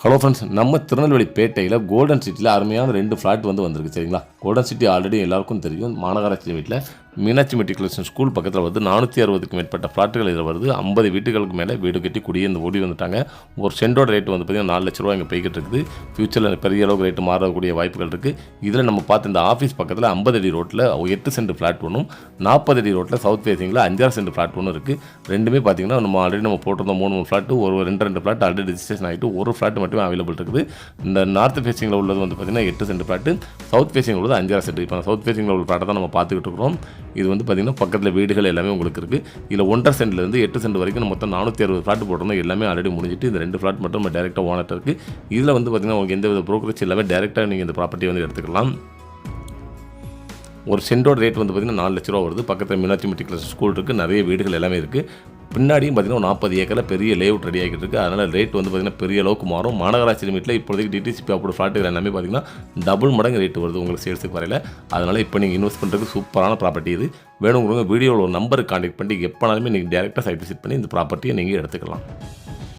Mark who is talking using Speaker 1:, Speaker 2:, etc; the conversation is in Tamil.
Speaker 1: ஹலோ ஃப்ரெண்ட்ஸ், நம்ம திருநெல்வேலி பேட்டையில் கோல்டன் சிட்டியில் அருமையான 2 ஃப்ளாட் வந்திருக்கு. சரிங்களா? கோல்டன் சிட்டி ஆல்ரெடி எல்லாருக்கும் தெரியும். மாநகராட்சி வீட்டில் மீனாட்சி மெட்ரிகுலேஷன் ஸ்கூல் பக்கத்தில் 460க்கும் மேற்பட்ட ஃப்ளாட்டுகள் இதில் வருது. 50 வீட்டுகளுக்கு மேலே வீடு கட்டி ஓடி வந்துட்டாங்க. ஒரு சென்டோட ரேட்டு பார்த்தீங்கன்னா 4 லட்ச ரூபா இங்கே போய்கிட்டு இருக்குது. ஃபியூச்சரில் பெரிய அளவுக்கு ரேட்டு மாறக்கூடிய வாய்ப்புகள் இருக்குது. இதில் நம்ம பார்த்து இந்த ஆஃபீஸ் பக்கத்தில் 50 அடி ரோட்டில் 8 சென்ட் ஃப்ளாட் ஒன்றும், 40 அடி ரோட்டில் சவுத் ஃபேசிங்கில் 5 சென்ட் ஃப்ளாட் ஒன்று இருக்குது. ரெண்டுமே பார்த்தீங்கன்னா நம்ம ஆல்ரெடி போட்டிருந்தோம் 3 ஃப்ளாட்டு, ஒரு 2 ஃப்ளாட் ஆல்ரெடி ரிஜிஸ்ட்ரேஷன் ஆகிட்டு ஒரு ஃப்ளாட் மட்டுமே அவைலபிள் இருக்குது. இந்த நார்த் ஃபேசிங்கில் உள்ளது பார்த்தீங்கன்னா 8 சென்ட் ஃப்ளாட்டு, சவுத் ஃபேசிங்கில் உள்ளது 5 சென்ட். இப்போ சவுத் ஃபேசிங்கில் உள்ள ஃப்ளாட்டை தான் நம்ம பார்த்துக்கிட்டு இருக்கிறோம். இது பார்த்தீங்கன்னா பக்கத்தில் வீடுகள் எல்லாமே உங்களுக்கு இருக்குது. இதில் 1.5 சென்ட்லேருந்து 8 சென்ட் வரைக்கும் மொத்தம் 460 ஃப்ளாட் போட்டிருந்தோம். எல்லாமே ஆல்ரெடி முடிஞ்சிட்டு இந்த 2 ஃப்ளாட் மட்டும் நம்ம டேரெக்டாக ஓனர் இருக்குது. இதில் பார்த்தீங்கன்னா உங்களுக்கு எந்த வித ப்ரோக்கரேஜ் எல்லாமே டேரெக்டாக நீங்கள் இந்த ப்ராப்பர்ட்டியை எடுத்துக்கலாம். ஒரு சென்டோட ரேட் பார்த்தீங்கன்னா 4 லட்ச ரூபா வருது. பக்கத்தில் மீனாட்சி மெட்ரிகுலேஷன் ஸ்கூல் இருக்குது, நிறைய வீடுகள் எல்லாமே இருக்குது. பின்னாடியும் பார்த்தீங்கன்னா 40 ஏக்கரில் பெரிய லேஅவுட் ரெடி ஆகிட்டு இருக்குது. அதனால் ரேட் பார்த்தீங்கன்னா பெரிய அளவுக்கு மாறும். மாநகராட்சி லிமிட்டில் இப்போதைக்கு டிடிசிபி அப்போட ஃப்ளாட்டுகள் எல்லாமே பார்த்தீங்கன்னா டபுள் மடங்கு ரேட்டு வருது உங்களுக்கு சேல்ஸுக்கு வரையில். அதனால் இப்போ நீங்கள் இன்வெஸ்ட் பண்ணுறதுக்கு சூப்பரான ப்ராப்பர்ட்டி இது. வேணுங்கிறவங்க வீடியோவில் ஒரு நம்பருக்கு கான்டெக்ட் பண்ணி எப்போனாலுமே நீங்கள் டேரெக்டாக சைட் விசிட் பண்ணி இந்த ப்ராப்பர்ட்டியை நீங்கள் எடுத்துக்கலாம்.